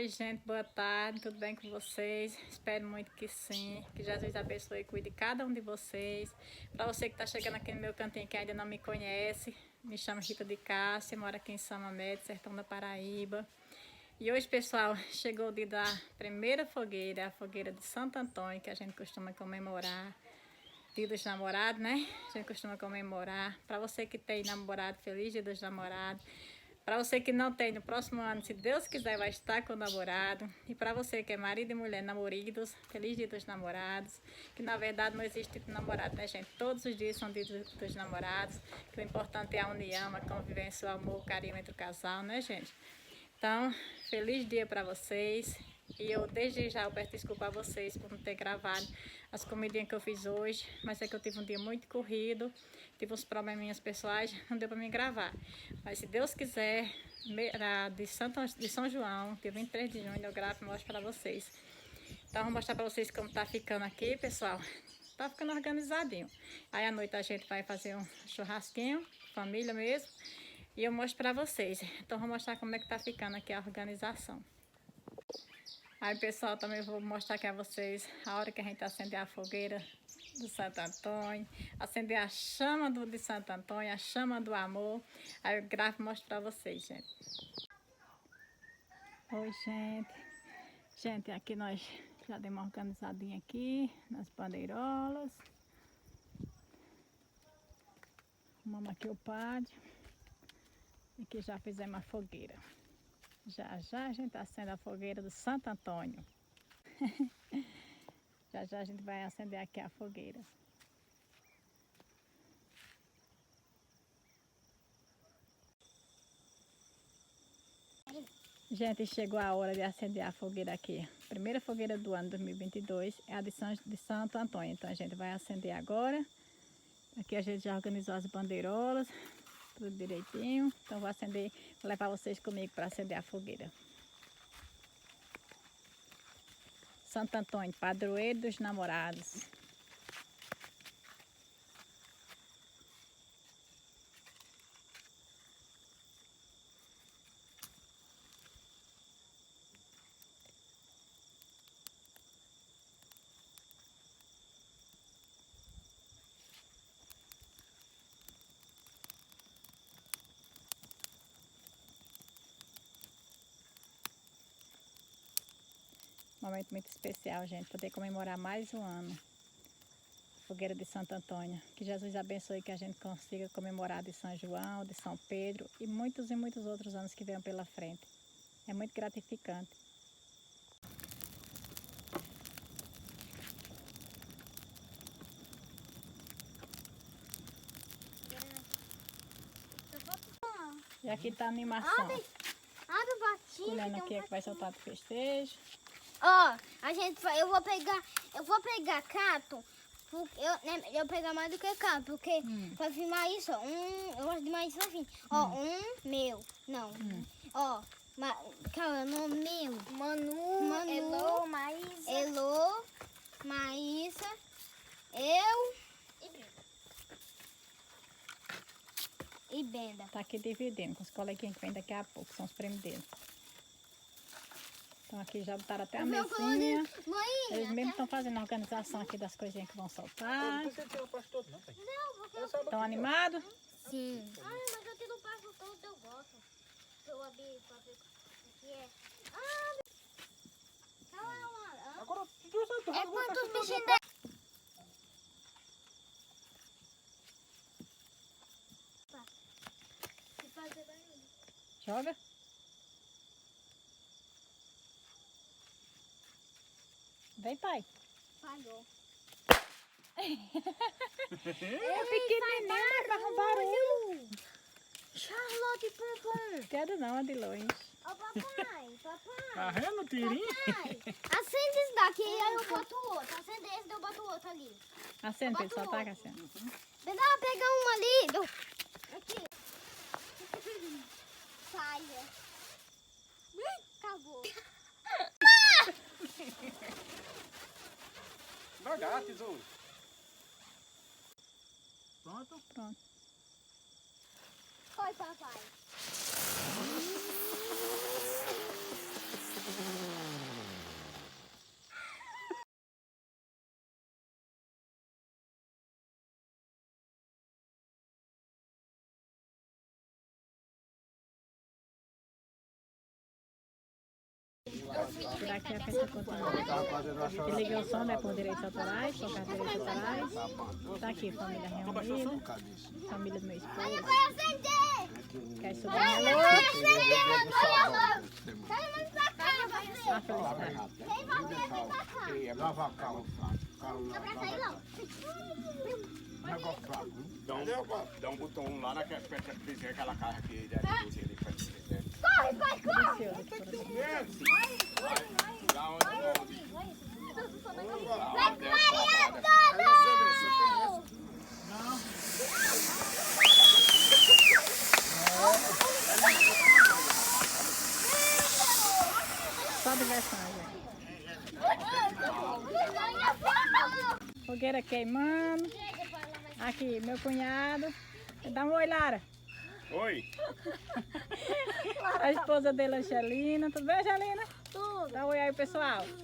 Oi, gente, boa tarde, tudo bem com vocês? Espero muito que sim, que Jesus abençoe e cuide de cada um de vocês. Para você que está chegando aqui no meu cantinho que ainda não me conhece, me chamo Rita de Cássia, moro aqui em São Mamede, sertão da Paraíba. E hoje, pessoal, chegou o dia da primeira fogueira, a fogueira de Santo Antônio, que a gente costuma comemorar. Dia dos Namorados, né? A gente costuma comemorar. Para você que tem namorado, feliz Dia dos Namorados. Para você que não tem, no próximo ano, se Deus quiser, vai estar com o namorado. E para você que é marido e mulher namoridos, feliz Dia dos Namorados. Que na verdade não existe tipo de namorado, né, gente? Todos os dias são dias dos namorados. Que o importante é a união, a convivência, o amor, o carinho entre o casal, né, gente? Então, feliz dia para vocês. E eu desde já eu peço desculpa a vocês por não ter gravado as comidinhas que eu fiz hoje, mas é que eu tive um dia muito corrido, tive uns probleminhas pessoais, não deu para me gravar. Mas se Deus quiser, de São João, dia 23 de junho, eu gravo e mostro para vocês. Então, vou mostrar para vocês como tá ficando aqui, pessoal. Tá ficando organizadinho. Aí à noite a gente vai fazer um churrasquinho, família mesmo. E eu mostro pra vocês. Então vou mostrar como é que tá ficando aqui a organização. Aí, pessoal, também vou mostrar aqui a vocês a hora que a gente acender a fogueira do Santo Antônio. Acender a chama de Santo Antônio, a chama do amor. Aí eu gravo e mostro pra vocês, gente. Oi, gente. Gente, aqui nós já demos uma organizadinha aqui nas bandeirolas. Arrumamos aqui o pátio. E aqui já fizemos a fogueira. Já já a gente acende a fogueira do Santo Antônio. Já já a gente vai acender aqui a fogueira. Gente, chegou a hora de acender a fogueira aqui. Primeira fogueira do ano 2022 é a de Santo Antônio. Então a gente vai acender agora. Aqui a gente já organizou as bandeirolas, tudo direitinho. Então vou acender, vou levar vocês comigo para acender a fogueira. Santo Antônio, padroeiro dos namorados. Momento muito especial, gente, poder comemorar mais um ano. Fogueira de Santo Antônio. Que Jesus abençoe que a gente consiga comemorar de São João, de São Pedro e muitos outros anos que venham pela frente. É muito gratificante. E aqui tá a animação. Abre o batinho. Olhando aqui é que vai soltar do festejo. Ó, eu vou pegar cato. Eu vou pegar mais do que cato, porque pra filmar isso, ó, eu gosto de mais isso assim. Ó, meu, não. Ó, calma, nome meu. Manu, Elô, Maísa, eu e Benda. Tá aqui dividindo com os coleguinhas que vêm daqui a pouco, são os prêmios deles. Então aqui já botaram até a mesinha. Eles mesmos estão fazendo a organização aqui das coisinhas que vão soltar. Estão animados? Sim. Ai, mas eu tiro o passo todo, eu gosto. Eu abri pra ver o que é. Agora, é quantos bichinhos dá? Joga. Vem, pai. Falhou. É pequenininho, mas faz um barulho. Charlotte Pompom. Quero não, é de longe. Ó, papai. Tá vendo o tirinho? Papai, acende esse daqui e aí eu boto o outro. Acende esse e eu boto o outro ali. Acende, Pedro, só tá, Cassiano. Dá pegar um ali. Aqui. Falha. Acabou. Devagar, tesouro. Pronto? Pronto. Foi, papai. E daqui a pouco eu continuo. E liguei o som, né, por direitos autorais, por causa de direitos autorais. Tá aqui, família reunida. Família do meu esposo. Que é sobrinha louca. A felicidade. Lava carro. Dá um botão lá naquela aquela carro aqui deve ele Delicioso esse produto. Dá onde? Só diversão, gente. Fogueira queimando. Aqui, meu cunhado. Dá um oi, Lara. Oi. A esposa dele, Angelina. Tudo bem, Angelina? Tudo. Dá um oi aí, pessoal. Eu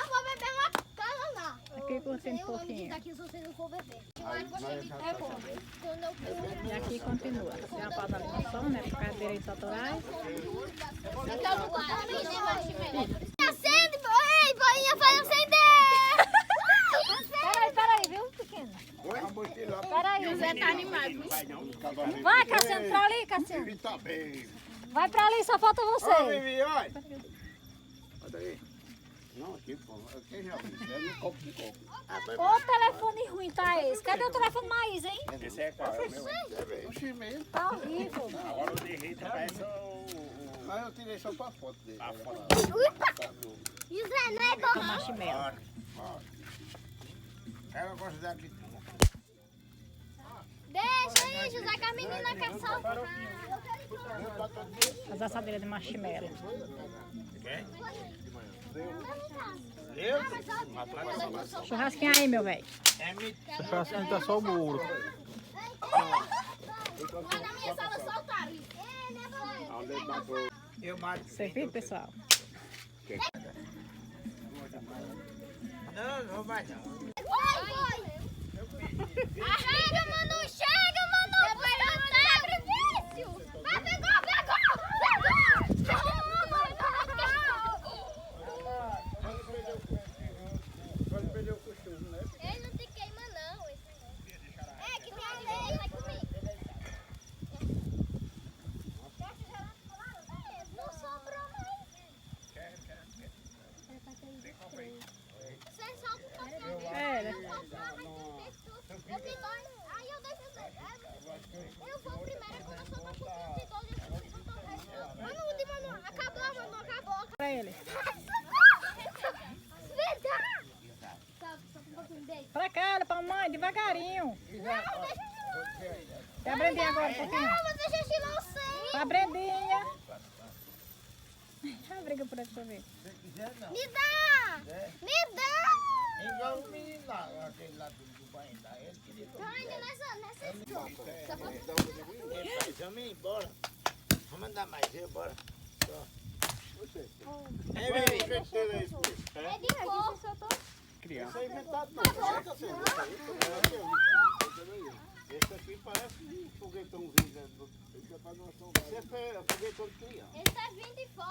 vou beber uma cana lá. Aqui curtindo um Eu vou me pouquinho. aqui se você não for beber. E aqui continua. Tem a pausa ali no som, né? Por causa de direitos autorais. Acende, ei, boinha, vai acender! Peraí, viu, pequeno? Peraí. Zé tá animado. Vai, Cassiano, pra ali, Cassiano. Tá bem. Vai pra ali, só falta Ó, você. Vivi, olha. Olha aí. Não, aqui, pô. Aqui já é no copo de copo. Ô, telefone ruim tá esse. Cadê o telefone mais, hein? Esse é qual? É o meu? Oxi, mesmo. Tá horrível. Agora o derrito parece o... Mas eu tirei só pra foto dele. A foto José, não é bom Com não? marshmallow. Ela gosta da vitrine. Deixa aí, José, que a menina quer salvar. As assadeiras de marshmallow. Churrasquinho aí, meu velho. Churrasquinho tá só o muro. Lá na minha sala soltaram isso. Eu mato. Você viu, pessoal? Não vai não. Vai! Chega, Manu! Chega, Manu! Sacrifício! Vai, pegou! Pode perder o costume, né? Ele não te queima, não. É que tem a lei, vai comigo. Não sobrou mais. Você solta o papel. É, né? Eu tenho dois. Aí eu deixo. Eu vou primeiro quando eu solto um pouquinho de dois. Eu solto o resto. Manu, acabou, Manu, acabou. Pra ele. Pra cá, olha pra mãe, devagarinho. Tem a Brendinha agora, um pouquinho. Não, mas deixa eu tirar o sem. Pra Brendinha. A briga por aqui pra ver. Me dá! Me dá! Igual o menino lá, aquele lá do banho lá, ele queria Ainda nessa. Vamos embora. Vamos mandar mais, bora. É de cor. Criança. Isso aí inventado não. Esse aqui parece um foguetãozinho. Você é foguetão de criança. Esse é 20 fora.